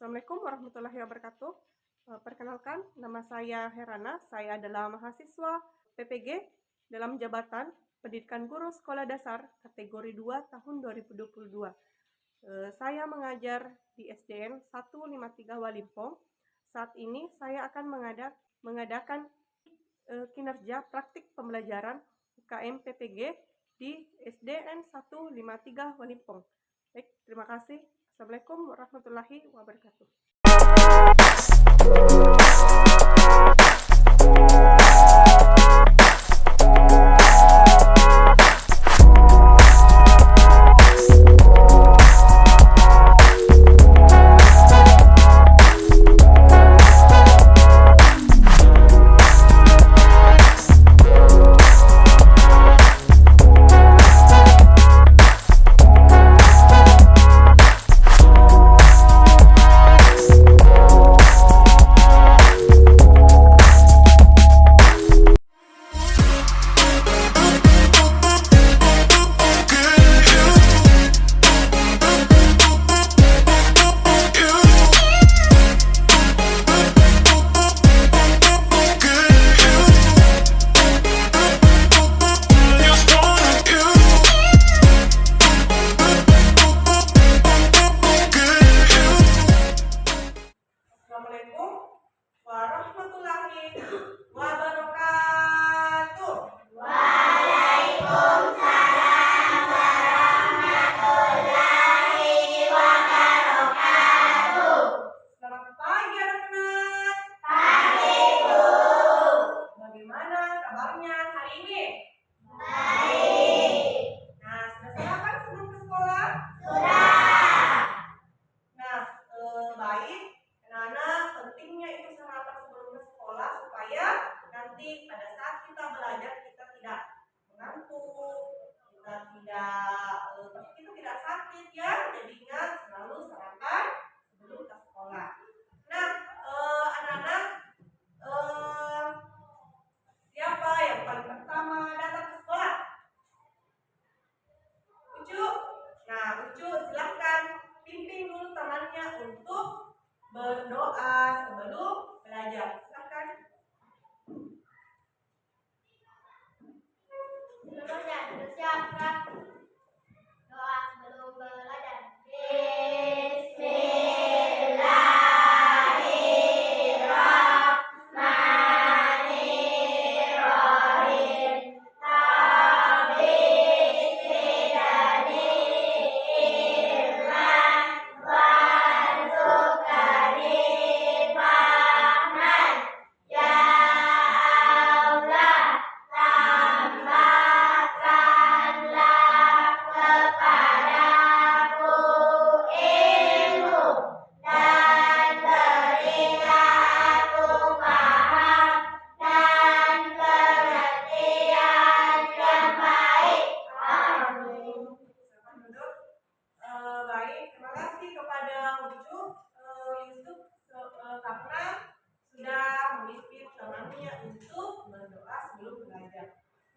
Assalamualaikum warahmatullahi wabarakatuh. Perkenalkan, nama saya Herana. Saya adalah mahasiswa PPG dalam jabatan Pendidikan Guru Sekolah Dasar kategori 2 tahun 2022. Saya mengajar di SDN 153 Walimpong. Saat ini saya akan mengadakan kinerja praktik pembelajaran UKM PPG di SDN 153 Walimpong. Baik, terima kasih. Assalamualaikum warahmatullahi wabarakatuh. Assalamualaikum warahmatullahi wabarakatuh. Waalaikumsalam warahmatullahi wabarakatuh. Selamat pagi anak-anak. Pagi, Bu. Bagaimana kabarnya hari ini? Baik. Nah, sudah sarapan sebelum ke sekolah? Sudah. Nah, baik. Anak-anak, pentingnya itu sarapan sebelum ke sekolah supaya nanti pada saat kita belajar kita tidak mengantuk, kita tidak sakit ya. Jadi ingat selalu sarapan sebelum ke sekolah. Nah, anak-anak, siapa yang paling pertama datang ke sekolah? Ucu. Nah, Ucu silahkan pimpin dulu temannya untuk berdoa sebelum belajar. Silahkan. Sebelumnya bersiapkan doa sebelum belajar. Bismillahirrahmanirrahim. Habis Irman warzuqani fahman. Ya Allah, tambahkanlah kepadaku ilmu dan berilah aku paham dan pengertian yang baik. Amin. Silakan duduk. Baik, terima kasih kepada Ucu Yusuf karena sudah memimpin temannya untuk berdoa sebelum belajar.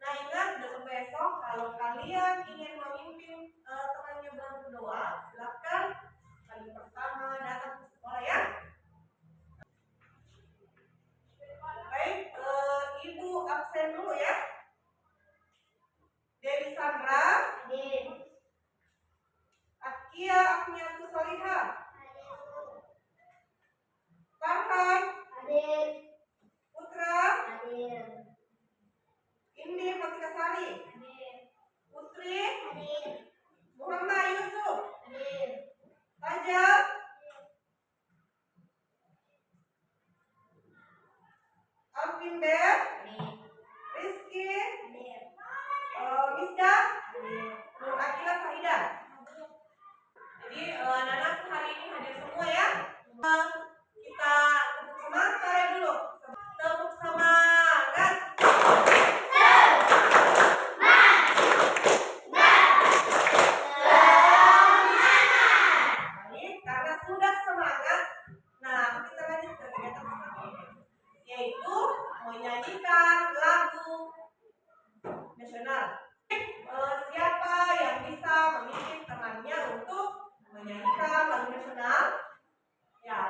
Nah, ingat besok kalau kalian ingin memimpin temannya berdoa, silakan paling pertama datang ke sekolah ya. Baik, Ibu absen dulu ya. Dewi Sandra, Akia Akmiatus Solihah, Farhan, Putra, Indi Fatikasari, Putri, Muhammad Yusuf, Fajar, Alvin Ber, Rizky, Misda, Nur Akila Sahida. Jadi anak-anak hari ini hadir semua ya. Kita tepuk semangat ya dulu. Tepuk semangat. Baik, karena sudah semangat. Nah, kita lanjut ke kegiatan selanjutnya, yaitu menyanyikan lagu nasional. Siapa yang bisa memimpin temannya untuk menyanyikan lagu nasional? Ya,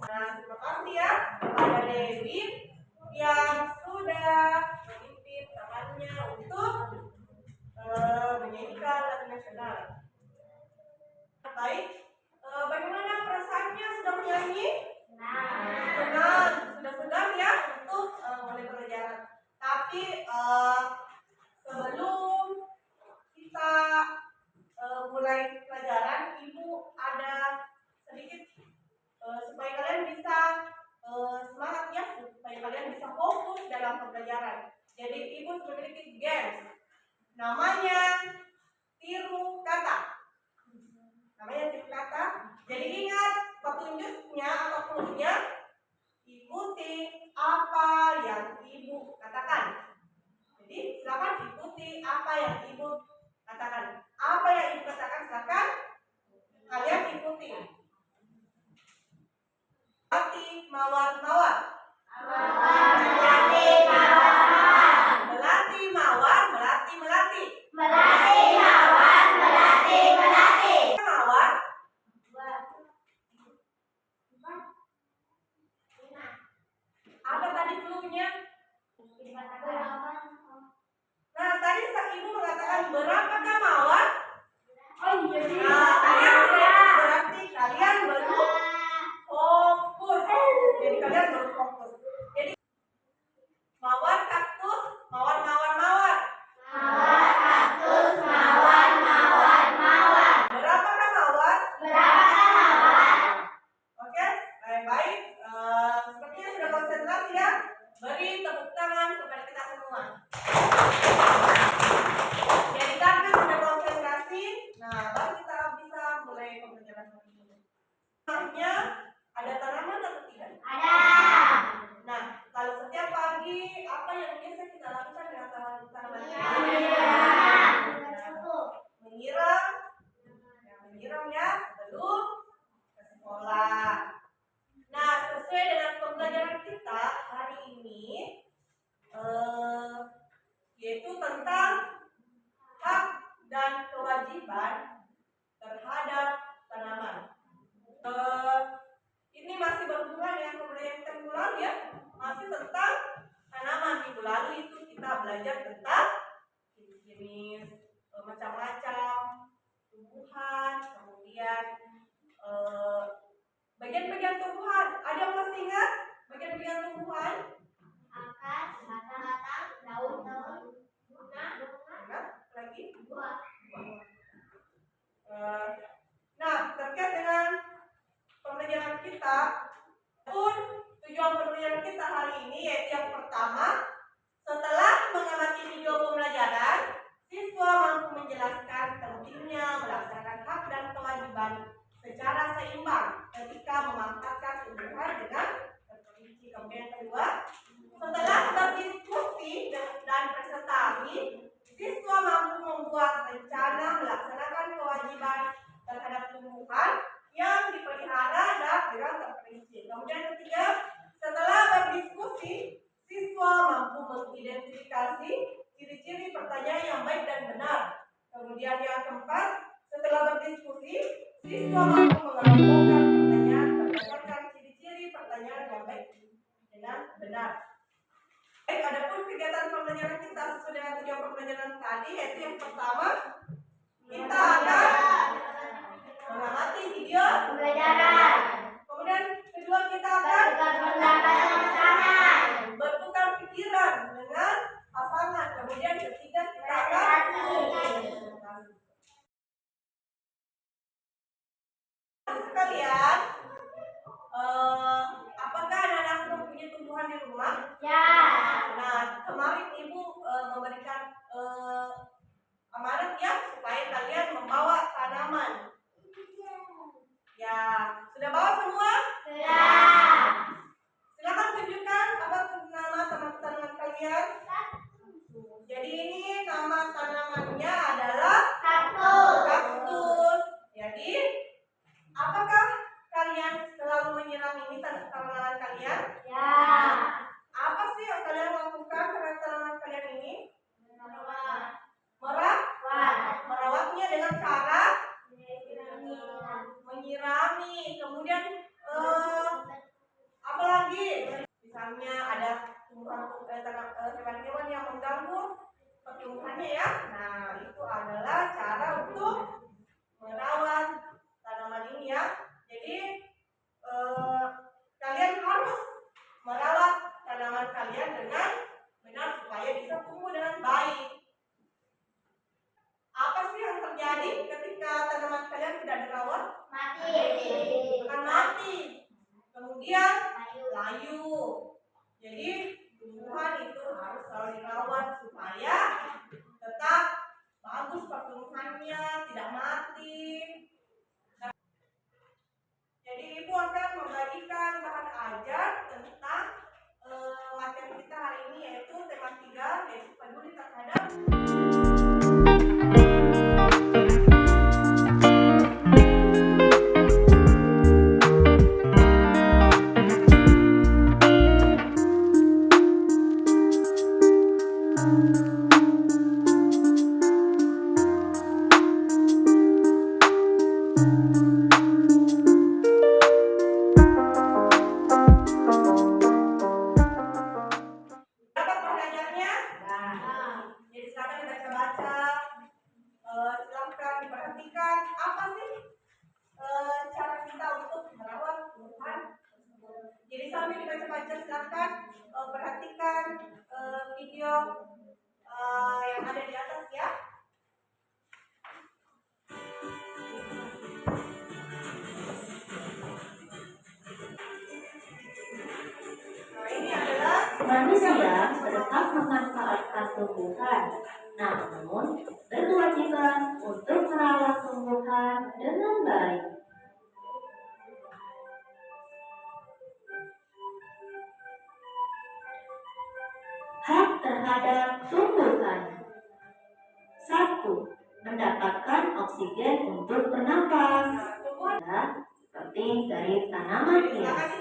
Nah, terima kasih ya kepada Dewi yang sudah memimpin temannya untuk menyanyikan lagu nasional. Baik, bagaimana perasaannya sudah menyanyi? Senang, sudah senang ya untuk mulai pelajaran. Tapi sebelum kita mulai pelajaran, Ibu ada sedikit supaya kalian bisa semangat ya, supaya kalian bisa fokus dalam pembelajaran. Jadi Ibu memiliki games, namanya tiru kata. Jadi ingat petunjuknya atau clue-nya, ikuti apa yang Ibu katakan. Jadi silakan ikuti apa yang Ibu katakan. Apa yang Ibu katakan silakan kalian ikuti. Melati mawar-mawar. Melati mawar. Melati mawar, melati melati. Melati mawar, melati melati. Mawar. Apa tadi clue-nya? Nah, tadi Ibu mengatakan berapakah mawar? Oh iya. Nah, kalian berarti kalian baru fokus. Jadi kalian baru fokus. Jadi mawar kaktus, mawar mawar mawar. Mawar kaktus, mawar mawar mawar. Berapakah mawar? Berapakah mawar? Oke, baik-baik. Sepertinya sudah konsentrasi ya. Beri tepuk tangan kepada kita semua. Jadi karena sudah konsentrasi, nah baru kita bisa mulai pembelajaran hari ini. Namanya ada tanaman atau tidak? Ada. Nah, kalau setiap pagi apa yang biasa kita lakukan dengan tanaman kita? Menyiram. Menyiram ya sebelum ke sekolah. Nah, sesuai dengan pembelajaran kita hari ini, yaitu tentang hak dan kewajiban terhadap tanaman. Ini masih berhubungan dengan pembelajaran kita minggu lalu ya, masih tentang tanaman. Minggu lalu itu kita belajar tentang jenis-jenis macam-macam tumbuhan, kemudian bagian-bagian tumbuhan. Ada yang masih ingat bagian-bagian tumbuhan? Akar, batang, daun, bunga, Lagi? buah. Nah, terkait dengan pembelajaran kita, pun tujuan pembelajaran kita hari ini yaitu yang pertama, setelah mengamati video pembelajaran, siswa mampu menjelaskan pentingnya melaksanakan hak dan kewajiban secara seimbang ketika memanfaatkan tumbuhan dengan terperinci. Kemudian yang kedua, setelah berdiskusi dan presentasi, siswa mampu membuat rencana melaksanakan kewajiban terhadap tumbuhan yang dipelihara dan dengan terperinci. Kemudian ketiga, setelah berdiskusi, siswa mampu mengidentifikasi ciri-ciri pertanyaan yang baik dan benar. Kemudian yang keempat, setelah berdiskusi, siswa mampu mengelompokkan pertanyaan berdasarkan ciri-ciri pertanyaan yang baik dengan benar. Baik, adapun kegiatan pembelajaran kita sesuai dengan tujuan pembelajaran tadi, yaitu yang pertama, kita akan mengamati video Pembelajaran. Kemudian kedua, kita akan Pendapat bersama. bertukar pikiran dengan pasangan. Kemudian ketiga, kita akan sekalian, apakah anak-anak mempunyai tumbuhan di rumah? Ya. Nah, kemarin Ibu memberikan amanat ya supaya kalian membawa tanaman. Ya, sudah bawa semua? Sudah. kalian dengan benar supaya bisa tumbuh dengan baik. Apa sih yang terjadi ketika tanaman kalian tidak dirawat? Mati. Akan mati. Kemudian Layu. layu. Jadi tumbuhan itu harus selalu dirawat supaya tetap bagus pertumbuhannya, tidak mati. Jadi Ibu akan membagikan bahan ajar tentang materi kita hari ini, yaitu tema 3, yaitu peduli terhadap perhatikan video yang ada di atas ya. Nah, ini adalah Manusia tetap memanfaatkan tumbuhan, namun berkewajiban untuk merawat tumbuhan dengan baik. Hak terhadap tumbuhan. 1. Mendapatkan oksigen untuk bernapas. Seperti dari tanaman hias.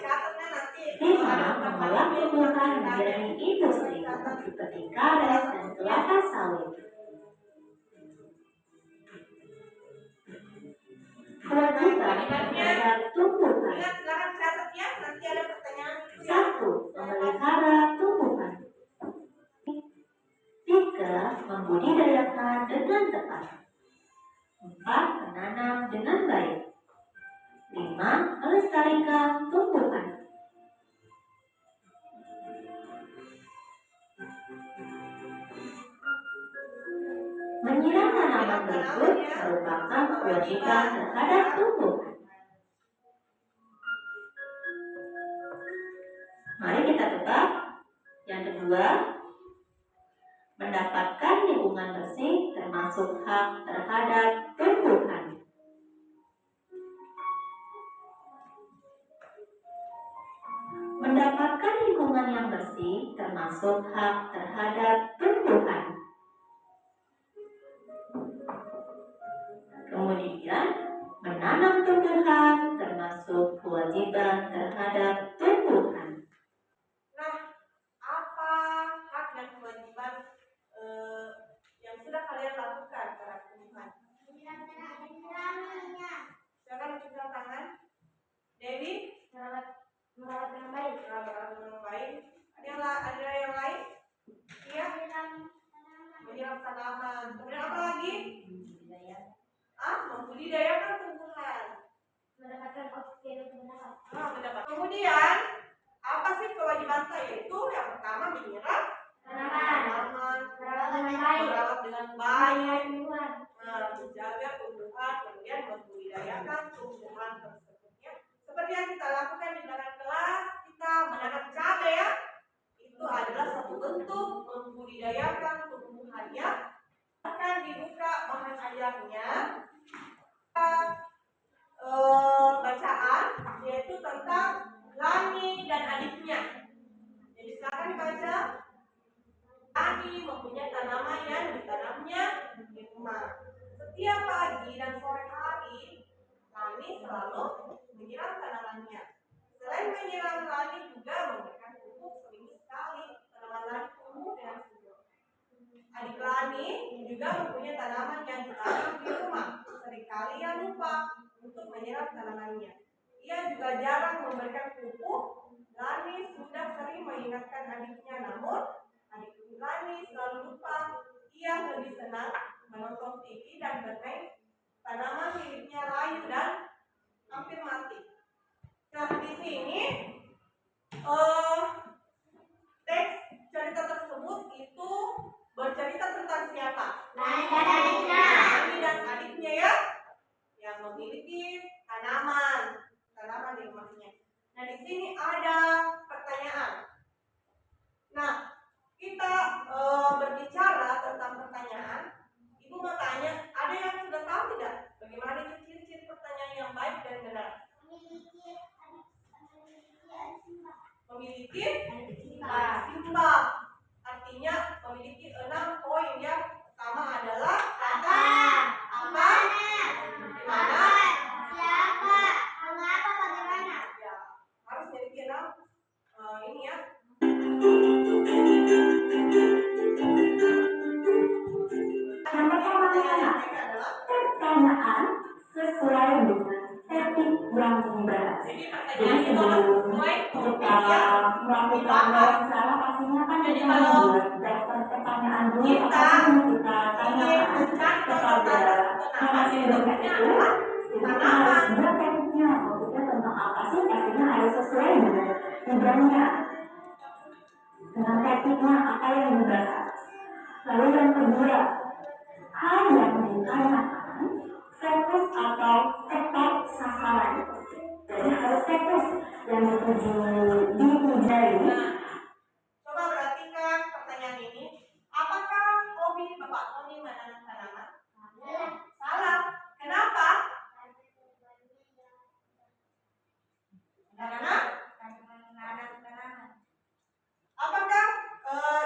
5. Mengolah tumbuhan menjadi industri seperti karet dan kelapa sawit. Kewajiban terhadap tumbuhan. silakan catat ya, nanti ada pertanyaan. 1. Memelihara tumbuhan. 3. Membudidayakan dengan tepat. 4. Menanam dengan baik. 5. Melestarikan tumbuhan. Menyiram tanaman berikut merupakan kewajiban terhadap tumbuhan. Mari kita tetap. Yang kedua, mendapatkan lingkungan bersih termasuk hak terhadap tumbuhan. Mendapatkan lingkungan yang bersih termasuk hak terhadap tumbuhan. Kemudian, menanam tumbuhan termasuk kewajiban terhadap tumbuhan. Nah, apa hak dan kewajiban yang sudah kalian lakukan terhadap tumbuhan? Silakan cuci tangan. Dewi, Merawat dengan baik. merawat dengan baik. Ada yang lain? Iya. Menyiram tanaman. Kemudian apa lagi? Membudidayakan tumbuhan. Mendapatkan oksigen untuk bernapas. Kemudian apa sih kewajiban saya? Yaitu yang pertama menyiram tanaman, merawat dengan baik, menjaga tumbuhan, kemudian membudidayakan tumbuhan tersebut. Ya. Seperti yang kita lakukan di belakang kelas, kita menanam cabai ya. Itu adalah satu bentuk membudidayakan tumbuhan ya. Akan dibuka bahan ajarnya. Bacaan yaitu tentang Lani dan adiknya. Jadi silakan dibaca. Lani mempunyai tanaman yang ditanamnya di rumah. Setiap pagi dan sore hari, Lani selalu menyiram tanamannya. Selain menyiram, Lani juga memberikan pupuk seminggu sekali. Tanaman Lani tumbuh dengan subur. Adik Lani juga mempunyai tanaman yang ditanam di rumah. Seringkali ia lupa untuk menyiram tanamannya. Ia juga jarang memberikan pupuk. Lani sudah sering mengingatkan adiknya, namun adik Lani selalu lupa. Ia lebih senang menonton TV dan bermain. Tanaman miliknya layu dan hampir mati. Nah, di sini teks sini ada pertanyaan. Nah, kita berbicara tentang pertanyaan. Ibu mau tanya, ada yang sudah tahu tidak bagaimana itu ciri-ciri pertanyaan yang baik dan benar? Memiliki simba. Artinya memiliki 6 poin ya. Pertama adalah apa, di mana, Siapa? Mengapa? Bagaimana? ya, harus memiliki 6 ini ya. Pertanyaan sesuai dengan topik yang dibahas. Jadi Jadi pertanyaan itu harus sesuai topik kita yang melakukan wawancara, pastinya kan Jadi kita kalau membuat daftar pertanyaan dulu kita apa yang kita ingin tanyakan mencari kepada narasumber topiknya itu. adalah Jadi kita harus buat topiknya, topiknya tentang apa sih? Pastinya harus sesuai dengan tujuannya, dengan topiknya apa yang dibahas. Lalu yang kedua, hal yang ditanyakan fokus atau tepat sasaran. Jadi harus fokus yang ditujai. Coba perhatikan pertanyaan ini. Apakah hobi Bapak Tony menanam tanaman? Salah. Kenapa? Karena apakah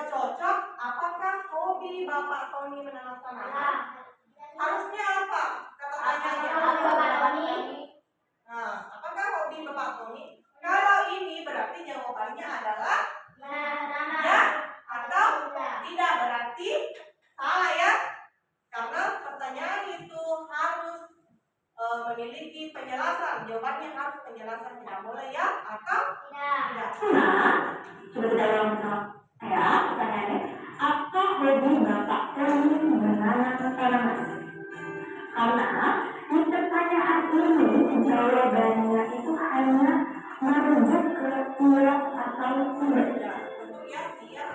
cocok? Apakah hobi Bapak Tony menanam tanaman? Harusnya apa? Kata tanyanya. Nah, apakah hobi Bapak Tony? Kalau ini berarti jawabannya adalah ya atau tidak, berarti salah ya. Karena pertanyaan itu harus memiliki penjelasan. Jawabannya harus penjelasan, tidak boleh ya atau tidak. Nah, coba kita ulang bersama ya pertanyaannya. Apa hobi Bapak Tony menanam tanaman? Karena di pertanyaan ini jawabannya itu hanya merujuk ke iya atau tidak.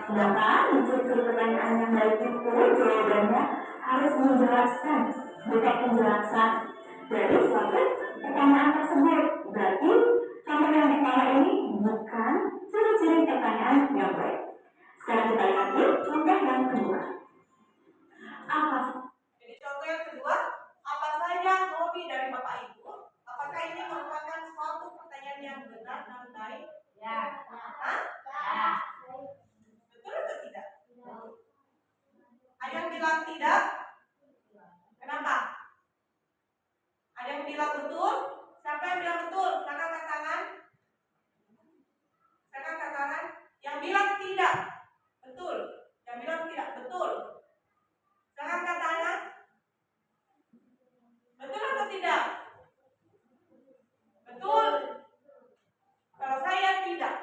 Sedangkan di pertanyaan yang baik itu jawabannya harus menjelaskan, bukan penjelasan dari suatu pertanyaan tersebut. Berarti contoh yang pertama ini bukan ciri-ciri pertanyaan yang baik. Sekarang kita lihat contoh yang kedua. Apa sih? Jadi contoh yang kedua, apa saja hobi dari Bapak Ibu? Apakah ini merupakan suatu pertanyaan yang benar dan baik? Ya. Hah? Betul atau tidak? Ada yang bilang tidak? Kenapa? Ada yang bilang betul? Siapa yang bilang betul? Silakan angkat tangan. Silakan angkat tangan. Yang bilang tidak? Betul. Yang bilang tidak betul? Silakan angkat tangan. Betul atau tidak? Betul. Kalau saya tidak.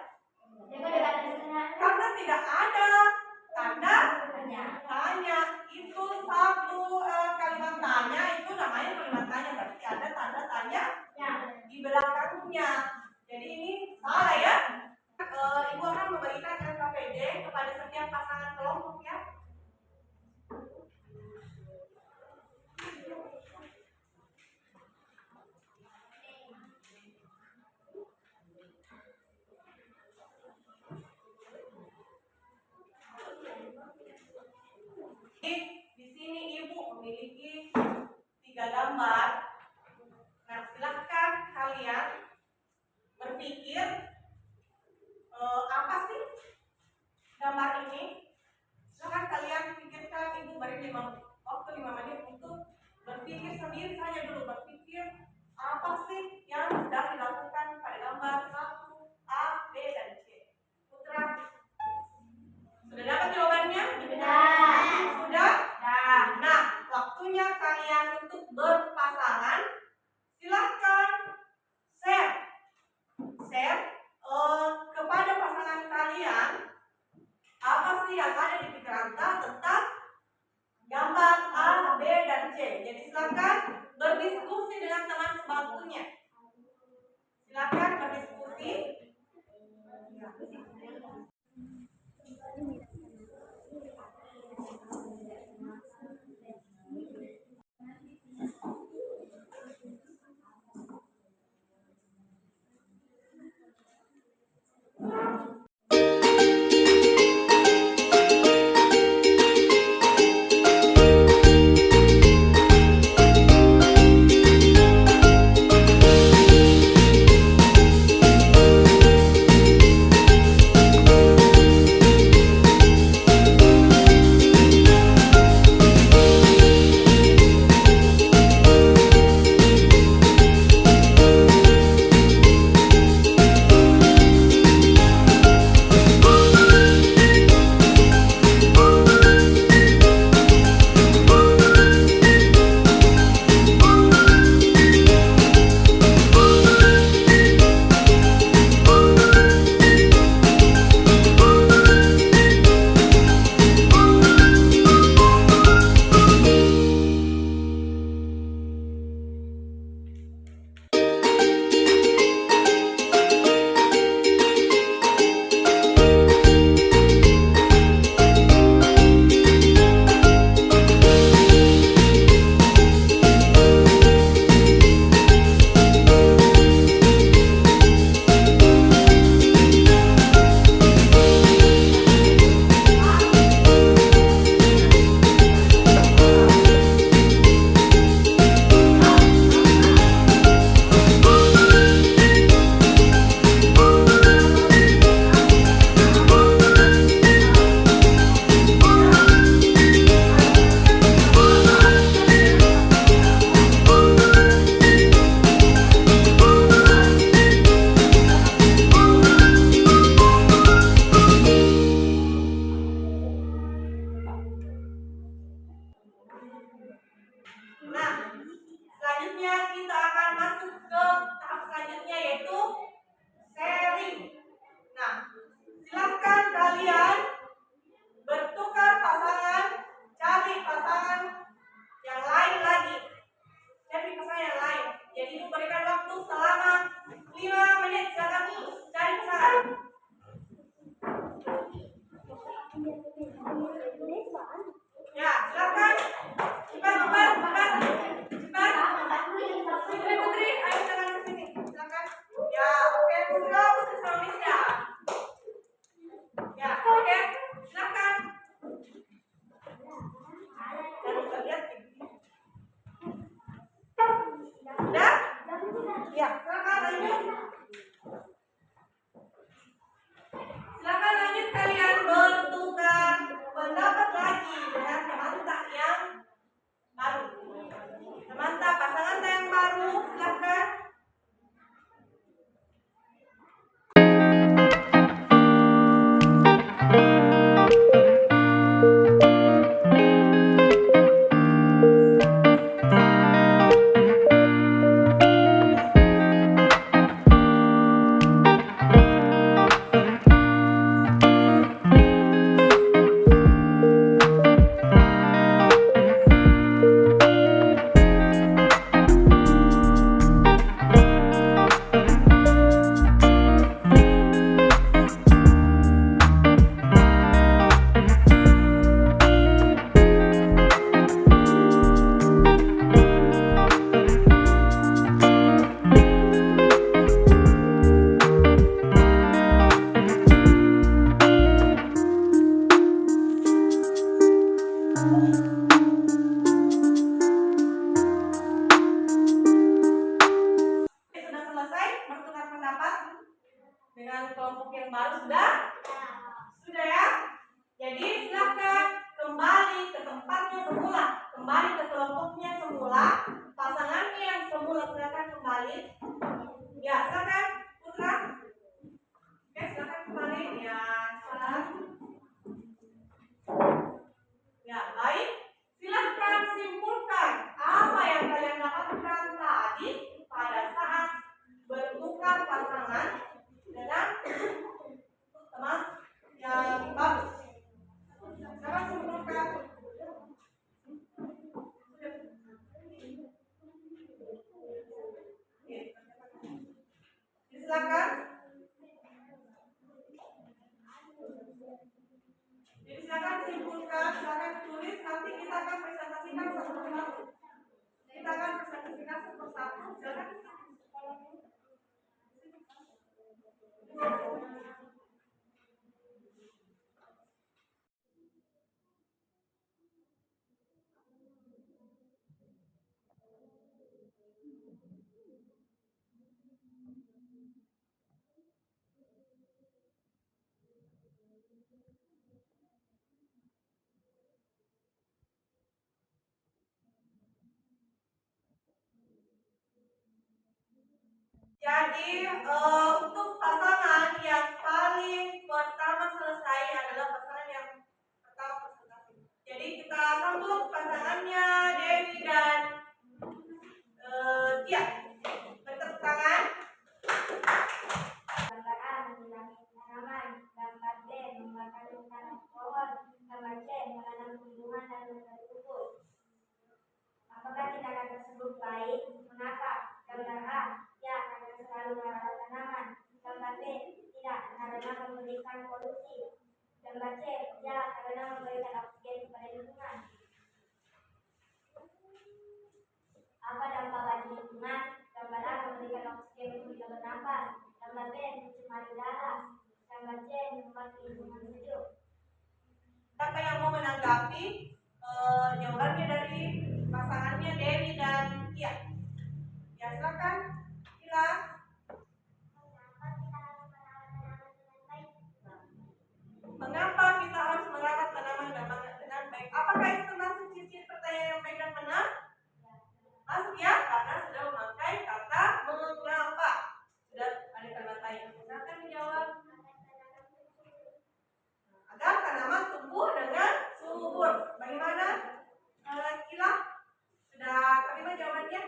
Karena tidak ada tanda tanya. Itu satu kalimat tanya, itu namanya kalimat tanya. Berarti ada tanda tanya di belakangnya. Jadi ini salah ya. Ibu akan membagikan LKPD kepada setiap pasangan kelompok ya. Di sini Ibu memiliki 3 gambar. Nah, silahkan kalian berpikir apa sih gambar ini? Silahkan kalian pikirkan. Ibu beri waktu 5 menit untuk berpikir sendiri saja dulu. Berpikir apa sih yang sedang dilakukan pada gambar 1, A, B, dan C. Putra, sudah dapat jawabannya? Sudah? Nah, waktunya kalian untuk berpasangan. Silahkan share kepada pasangan kalian apa sih yang ada di pikiran tentang gambar A, B, dan C. Jadi silakan berdiskusi dengan teman sebangkunya. Silakan berdiskusi. dengan kelompok yang baru sudah? Sudah ya? Jadi silakan kembali ke tempatnya semula, kembali ke kelompoknya semula. Pasangannya yang semula silakan kembali. Ya, silakan Putra. Oke, silakan kembali. Ya, salah. Ya, baik. Silakan simpulkan apa yang kalian dapatkan tadi pada saat bertukar pasangan dengan teman yang bagus. Silakan simpulkan. Silakan. Jadi silakan simpulkan, silakan tulis. Nanti kita akan presentasikan satu persatu. Kita akan presentasikan satu persatu. Silakan. Jadi untuk pasangan yang paling pertama selesai adalah pasangan yang pertama presentasi. Jadi kita sambut pasangannya Dewi dan Tia. Bertepuk tangan. Gambar A menyilangi tanaman, gambar B membakar tanah pohon, gambar C menanam tumbuhan dan berkumpul. Apakah tindakan tersebut baik? Mengapa? Gambar A, ya karena selalu merawat tanaman. Gambar B, tidak karena memberikan polusi. Gambar C, ya karena memberikan oksigen kepada lingkungan. Apa dampak bagi lingkungan? Gambar A memberikan oksigen untuk kita bernafas. Gambar B mencemari udara. Gambar C membuat lingkungan sejuk. Siapa yang mau menanggapi jawabannya dari pasangannya Dewi dan Tia? Ya, silakan. Ila. Mengapa kita harus merawat tanaman dengan baik? Apakah itu termasuk ciri-ciri pertanyaan yang baik dan benar? Masuk ya, karena sudah memakai kata mengapa. Sudah ada kata tanya. Silakan menjawab. Agar tanaman tumbuh dengan subur. Bagaimana? Ila? Sudah terima jawabannya?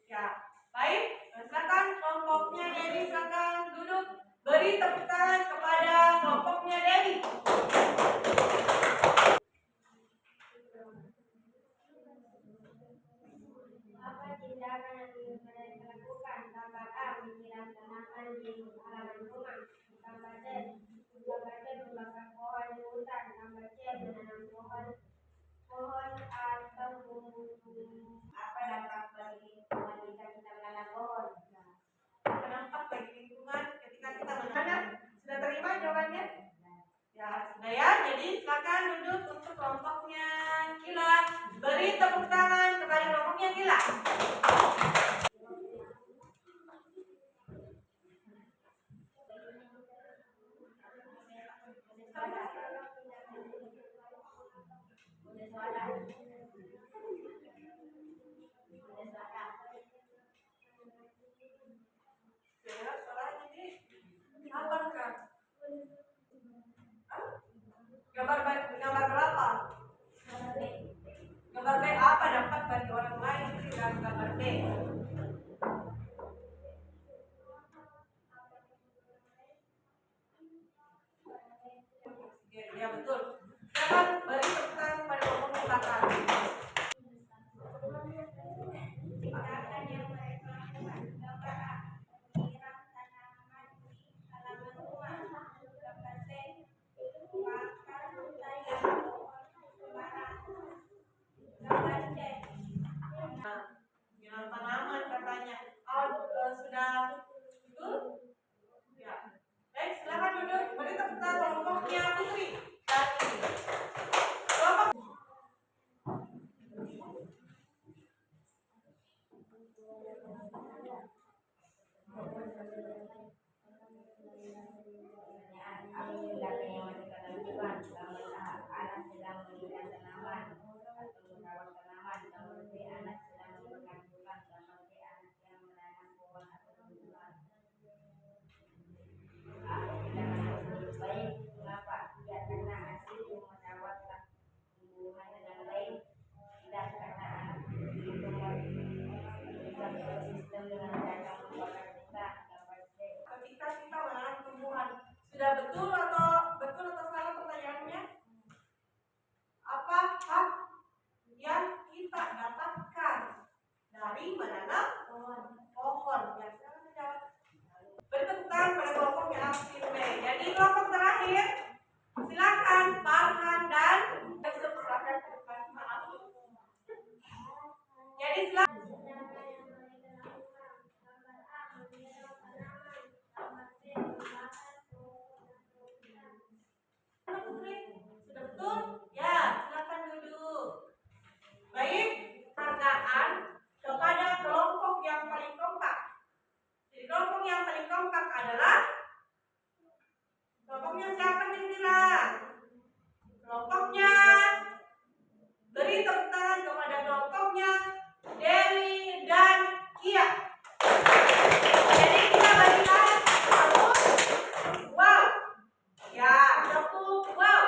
Ya, baik. Silakan kelompoknya Dewi, silakan duduk. Beri tepuk tangan kepada kelompoknya Dewi. Apa tindakan yang mereka lakukan? Gambar A menyiram tanaman di halaman rumah. Gambar D membakar pohon di hutan. Gambar C menanam pohon atau tumbuh-tumbuhan. Apa dampak bagi lingkungan jika kita menanam pohon? Dampak bagi lingkungan ketika kita menanam. Sudah terima jawabannya? Ya, sudah ya. Jadi silakan duduk untuk kelompoknya Kila. Beri tepuk tangan kepada kelompoknya Kila. Gambar berapa? Gambar B apa dampak bagi orang lain dengan gambar B? Ya betul. Silakan beri tepuk tangan pada kelompok belakang. Tindakan yang mereka lakukan. Gambar A menyiram tanaman di halaman rumah. Gambar C membakar hutan dan pohon sembarang. Gambar C Nyiram tanaman katanya. Sudah betul? Ya. Baik, silakan duduk. Beri tepuk tangan kelompoknya Putri dan Kelompoknya siapa kira-kira? Kelompoknya, beri tepuk tangan kepada kelompoknya Dewi dan Kia. Jadi kita bagi tangan. Wow. Ya, tepuk wow.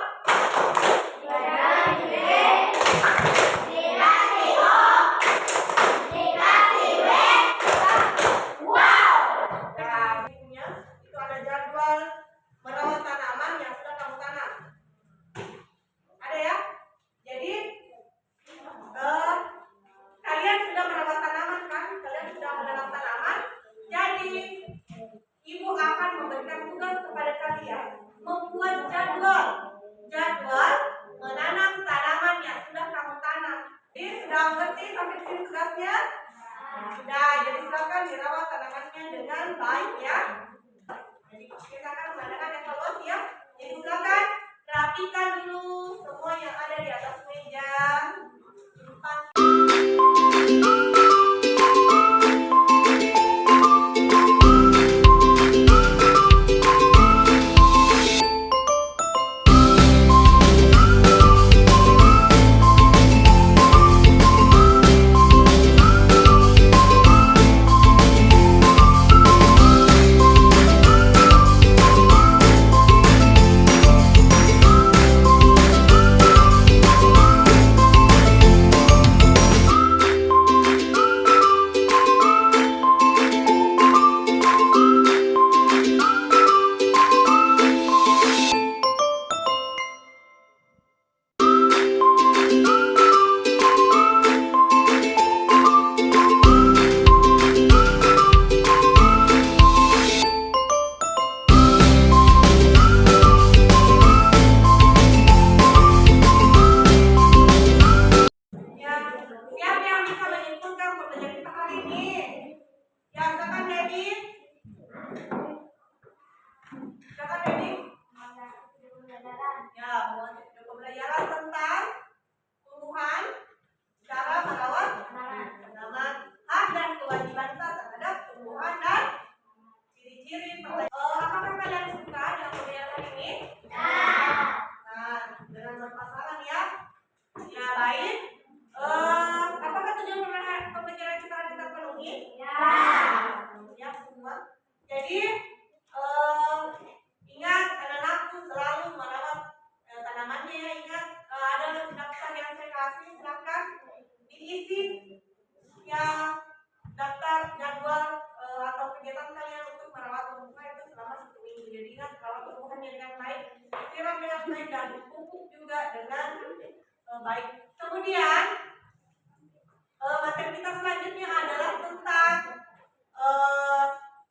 Nah, itu ada jadwal merawat tanaman yang sudah kamu tanam. Ada ya? Jadi kalian sudah merawat tanaman kan? Kalian sudah menanam tanaman. Jadi ibu akan memberikan tugas kepada kalian membuat jadwal menanam tanaman yang sudah kamu tanam. Jadi sudah mengerti sampai di sini tugasnya? Sudah. Jadi silakan dirawat tanamannya dengan baik ya. Jadi kita akan mengadakan evaluasi ya. Jadi silakan rapikan dulu semua yang ada di atas meja. Simpan. Siapa yang bisa menyimpulkan pembelajaran kita hari ini? Ya, silakan Debbie. Silakan Debbie. Ya, pembelajaran tentang tumbuhan, cara merawat tanaman, hak dan kewajiban kita terhadap tumbuhan dan ciri-ciri apakah kalian suka dengan pembelajaran ini? Nah, dengan berpasangan ya. Ya, baik. Apakah tujuan pembelajaran kita hari terpenuhi? Ya, semua. Jadi ingat anak-anakku selalu merawat tanamannya ya. Ingat ada daftar yang saya kasih, silakan diisi yang daftar jadwal atau kegiatan kalian untuk merawat tumbuhan itu selama 1 minggu. Jadi ingat merawat tumbuhannya dengan baik, siram dengan baik dan pupuk juga dengan baik. Kemudian materi kita selanjutnya adalah tentang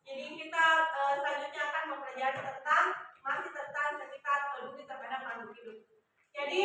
jadi kita selanjutnya akan mempelajari tentang sekitar peduli terhadap makhluk hidup. Jadi